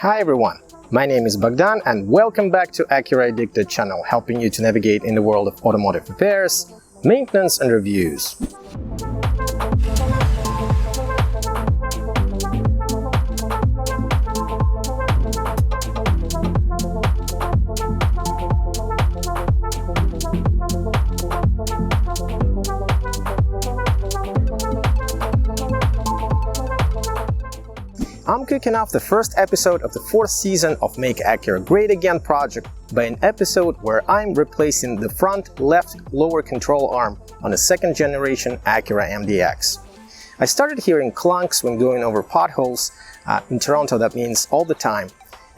Hi everyone, my name is Bogdan and welcome back to Acura Addicted channel, helping you to navigate in the world of automotive repairs, maintenance and reviews. I'm kicking off the first episode of the fourth season of Make Acura Great Again project by an episode where I'm replacing the front left lower control arm on a second generation Acura MDX. I started hearing clunks when going over potholes. In Toronto that means all the time,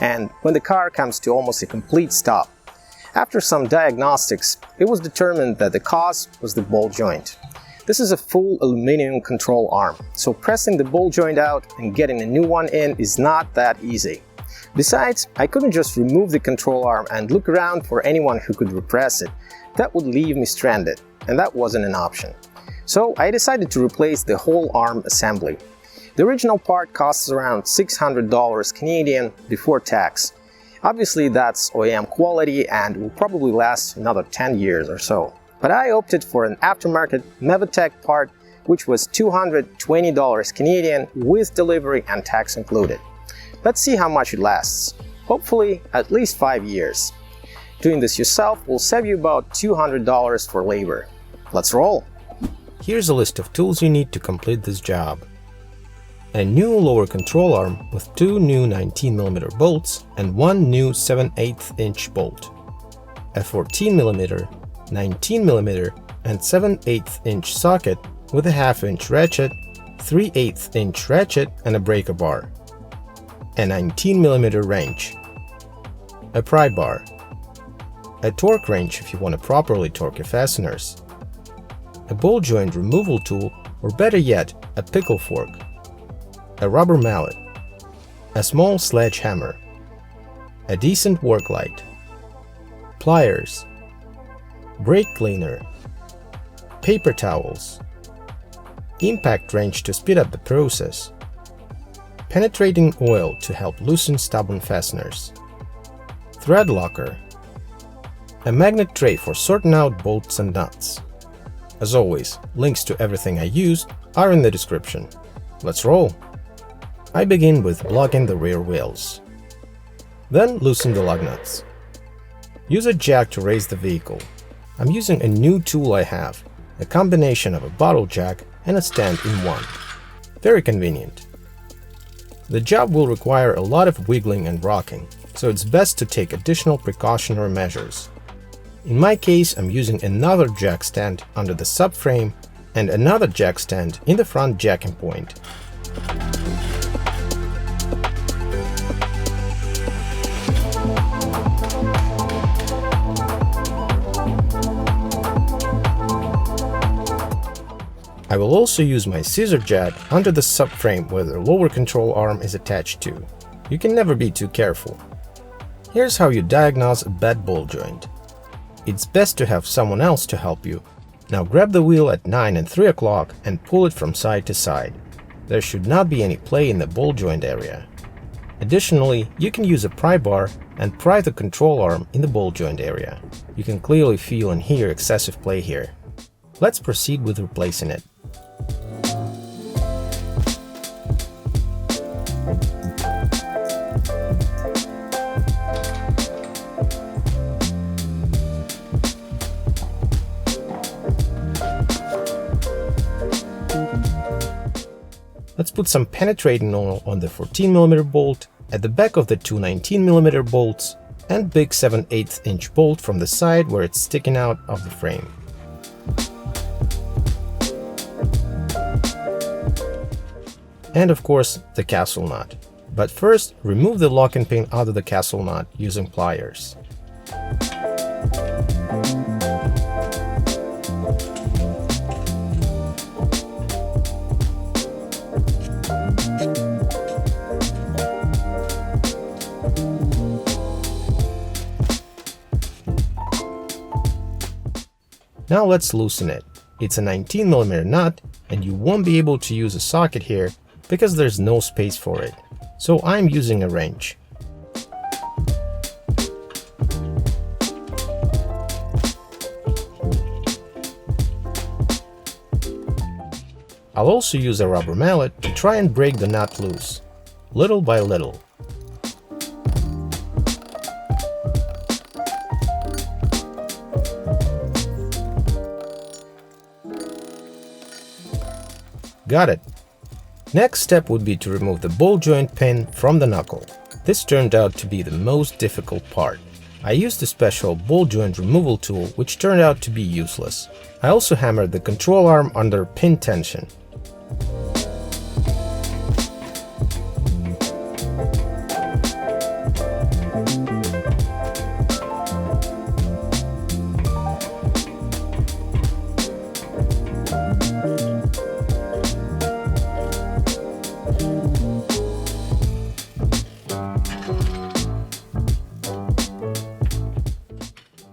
and when the car comes to almost a complete stop. After some diagnostics, it was determined that the cause was the ball joint. This is a full aluminum control arm, so pressing the ball joint out and getting a new one in is not that easy. Besides, I couldn't just remove the control arm and look around for anyone who could repress it. That would leave me stranded, and that wasn't an option. So I decided to replace the whole arm assembly. The original part costs around $600 Canadian before tax. Obviously that's OEM quality and will probably last another 10 years or so. But I opted for an aftermarket Mevitech part, which was $220 Canadian with delivery and tax included. Let's see how much it lasts. Hopefully at least 5 years. Doing this yourself will save you about $200 for labor. Let's roll! Here's a list of tools you need to complete this job. A new lower control arm with 2 new 19mm bolts and 1 new 7/8 inch bolt. A 14mm, 19mm and 7/8 inch socket with a 1/2 inch ratchet, 3/8 inch ratchet and a breaker bar. A 19mm wrench. A pry bar. A torque wrench if you want to properly torque your fasteners. A ball joint removal tool, or better yet, a pickle fork. A rubber mallet. A small sledgehammer. A decent work light. Pliers. Brake cleaner. Paper towels. Impact wrench to speed up the process. Penetrating oil to help loosen stubborn fasteners. Thread locker. A magnet tray for sorting out bolts and nuts. As always, links to everything I used are in the description. Let's roll! I begin with blocking the rear wheels. Then loosen the lug nuts. Use a jack to raise the vehicle. I'm using a new tool I have, a combination of a bottle jack and a stand in one. Very convenient. The job will require a lot of wiggling and rocking, so it's best to take additional precautionary measures. In my case, I'm using another jack stand under the subframe and another jack stand in the front jacking point. I will also use my scissor jack under the subframe where the lower control arm is attached to. You can never be too careful. Here's how you diagnose a bad ball joint. It's best to have someone else to help you. Now grab the wheel at 9 and 3 o'clock and pull it from side to side. There should not be any play in the ball joint area. Additionally, you can use a pry bar and pry the control arm in the ball joint area. You can clearly feel and hear excessive play here. Let's proceed with replacing it. Let's put some penetrating oil on the 14mm bolt, at the back of the 2 19mm bolts, and big 7/8 inch bolt from the side where it's sticking out of the frame. And of course, the castle nut. But first, remove the locking pin out of the castle nut using pliers. Now let's loosen it. It's a 19mm nut and you won't be able to use a socket here because there's no space for it. So I'm using a wrench. I'll also use a rubber mallet to try and break the nut loose, little by little. Got it! Next step would be to remove the ball joint pin from the knuckle. This turned out to be the most difficult part. I used a special ball joint removal tool which turned out to be useless. I also hammered the control arm under pin tension.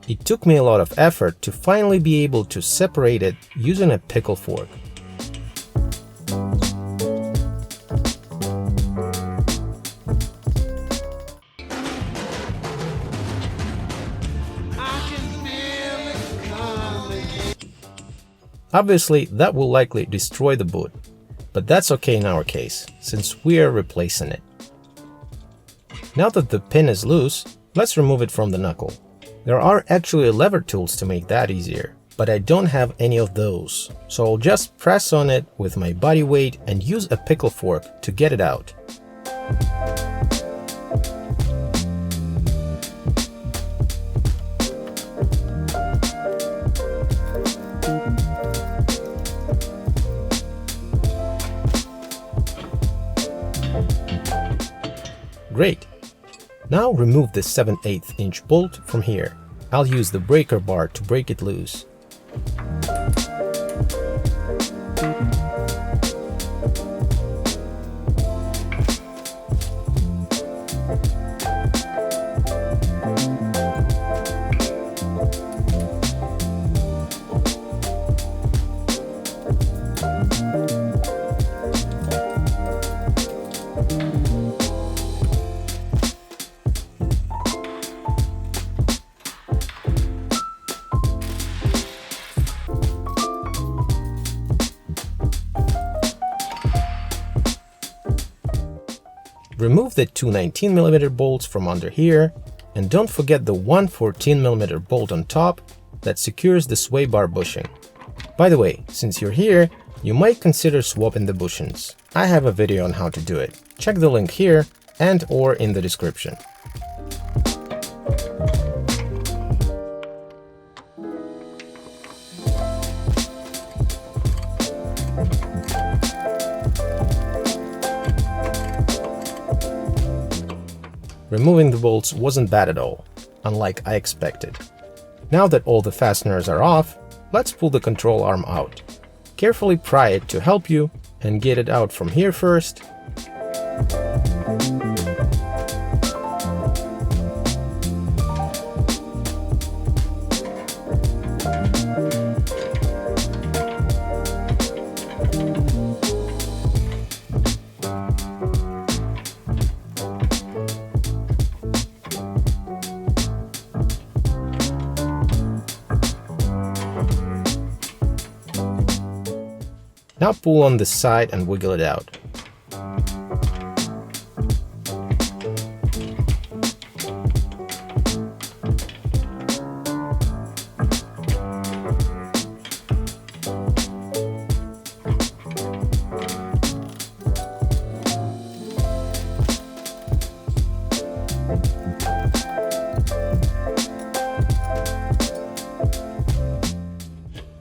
It took me a lot of effort to finally be able to separate it using a pickle fork. Obviously, that will likely destroy the boot, but that's okay in our case, since we are replacing it. Now that the pin is loose, let's remove it from the knuckle. There are actually lever tools to make that easier, but I don't have any of those, so I'll just press on it with my body weight and use a pickle fork to get it out. Great! Now remove the 7/8 inch bolt from here. I'll use the breaker bar to break it loose. Remove the two 19mm bolts from under here, and don't forget the one 14mm bolt on top that secures the sway bar bushing. By the way, since you're here, you might consider swapping the bushings. I have a video on how to do it. Check the link here and/or in the description. Removing the bolts wasn't bad at all, unlike I expected. Now that all the fasteners are off, let's pull the control arm out. Carefully pry it to help you and get it out from here first. Now pull on this side and wiggle it out.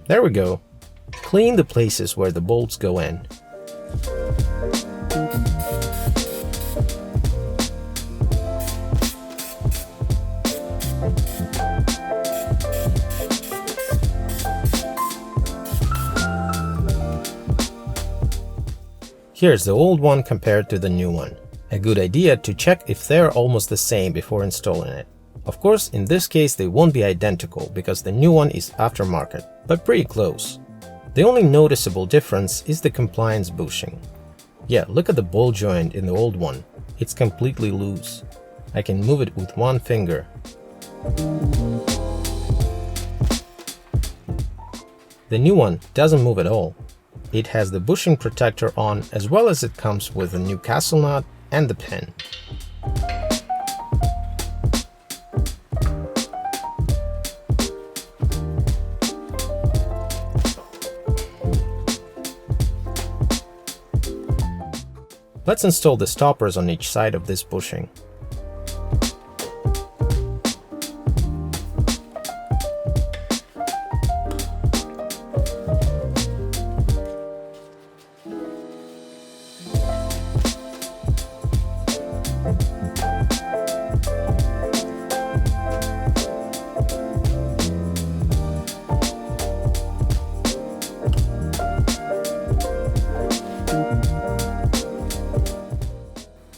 There we go. Clean the places where the bolts go in. Here's the old one compared to the new one. A good idea to check if they're almost the same before installing it. Of course, in this case they won't be identical because the new one is aftermarket, but pretty close. The only noticeable difference is the compliance bushing. Yeah, look at the ball joint in the old one. It's completely loose. I can move it with one finger. The new one doesn't move at all. It has the bushing protector on, as well as it comes with a new castle nut and the pin. Let's install the stoppers on each side of this bushing.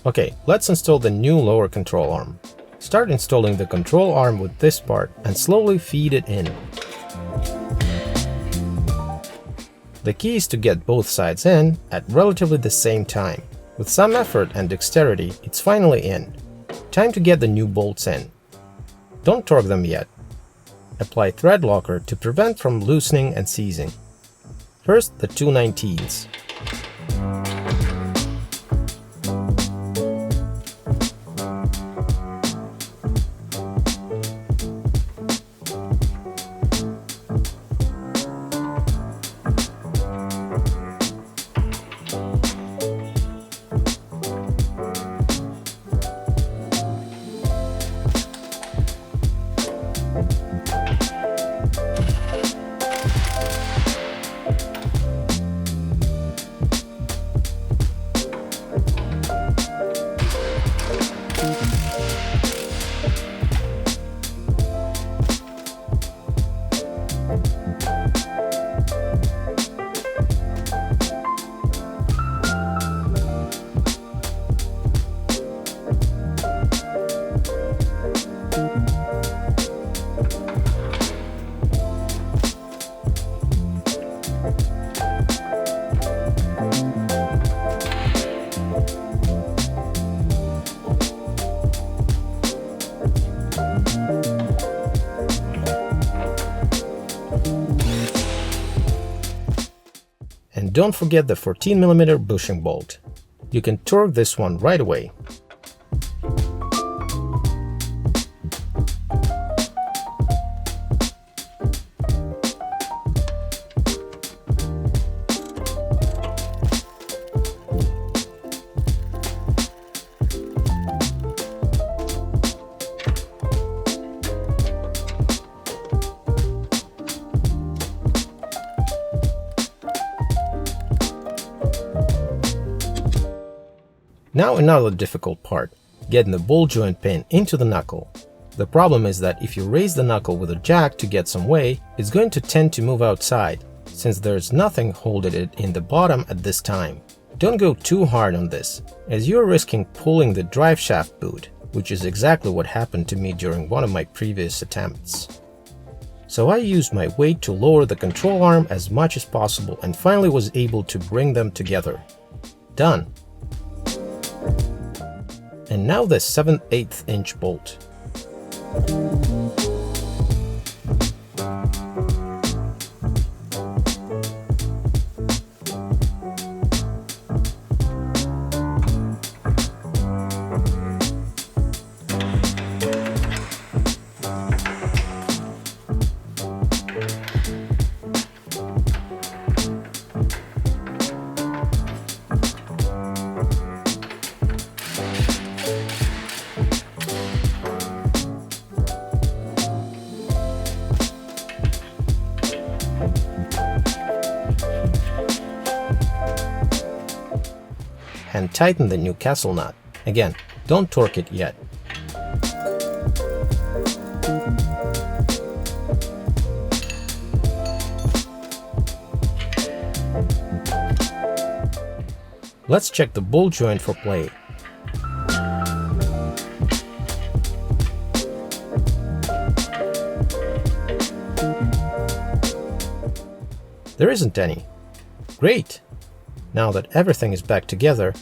Okay, let's install the new lower control arm. Start installing the control arm with this part and slowly feed it in. The key is to get both sides in at relatively the same time. With some effort and dexterity, it's finally in. Time to get the new bolts in. Don't torque them yet. Apply thread locker to prevent from loosening and seizing. First, the 2/19ths. And don't forget the 14mm bushing bolt. You can torque this one right away. Now another difficult part, getting the ball joint pin into the knuckle. The problem is that if you raise the knuckle with a jack to get some way, it's going to tend to move outside, since there's nothing holding it in the bottom at this time. Don't go too hard on this, as you're risking pulling the drive shaft boot, which is exactly what happened to me during one of my previous attempts. So I used my weight to lower the control arm as much as possible and finally was able to bring them together. Done! And now the 7/8 inch bolt. And tighten the new castle nut. Again, don't torque it yet. Let's check the ball joint for play. There isn't any. Great! Now that everything is back together,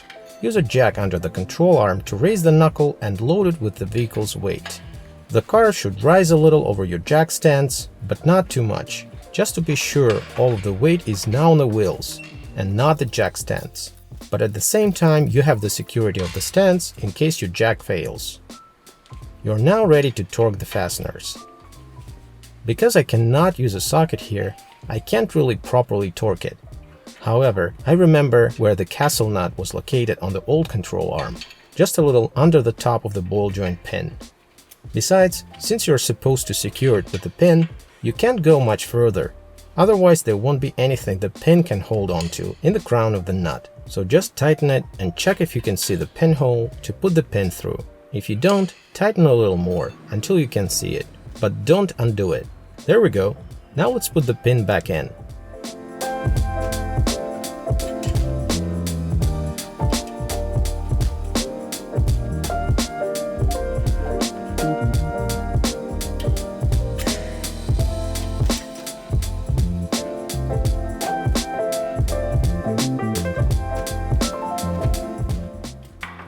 use a jack under the control arm to raise the knuckle and load it with the vehicle's weight. The car should rise a little over your jack stance, but not too much, just to be sure all of the weight is now on the wheels. and not the jack stands. But at the same time, you have the security of the stands in case your jack fails. You're now ready to torque the fasteners. Because I cannot use a socket here, I can't really properly torque it. However, I remember where the castle nut was located on the old control arm, just a little under the top of the ball joint pin. Besides, since you're supposed to secure it with the pin, you can't go much further. Otherwise, there won't be anything the pin can hold on to in the crown of the nut. So just tighten it and check if you can see the pinhole to put the pin through. If you don't, tighten a little more until you can see it, but don't undo it. There we go. Now let's put the pin back in.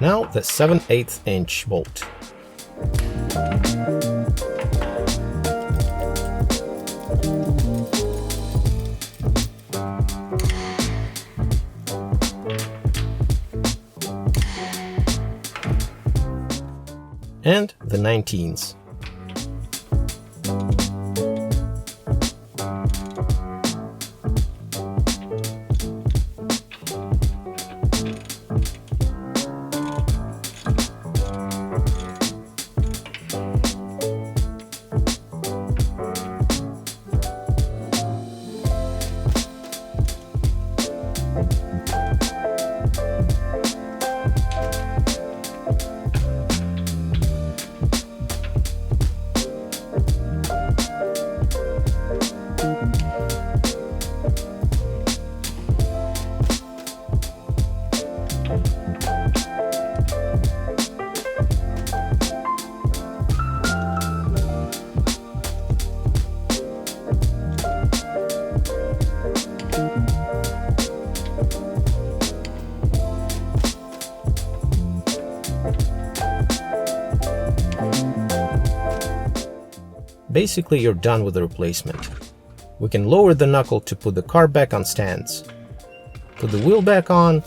Now the 7/8 inch bolt. And the 19s. Basically, you're done with the replacement. We can lower the knuckle to put the car back on stands. Put the wheel back on.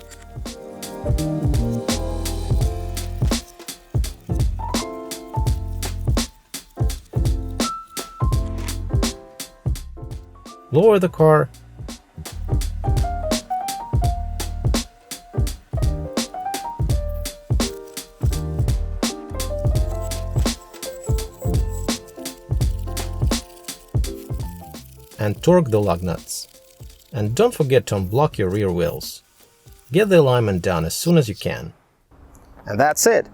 Lower the car. And torque the lug nuts. And don't forget to unblock your rear wheels. Get the alignment done as soon as you can. And that's it.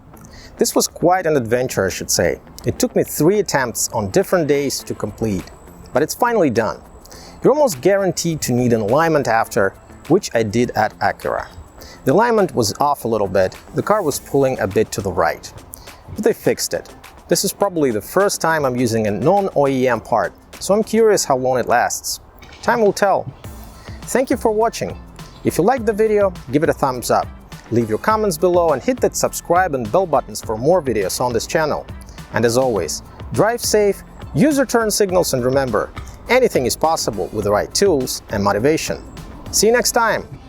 This was quite an adventure, I should say. It took me 3 attempts on different days to complete, but it's finally done. You're almost guaranteed to need an alignment after, which I did at Acura. The alignment was off a little bit, the car was pulling a bit to the right. But they fixed it. This is probably the first time I'm using a non-OEM part, so I'm curious how long it lasts. Time will tell. Thank you for watching. If you liked the video, give it a thumbs up. Leave your comments below and hit that subscribe and bell buttons for more videos on this channel. And as always, drive safe, use your turn signals, and remember, anything is possible with the right tools and motivation. See you next time!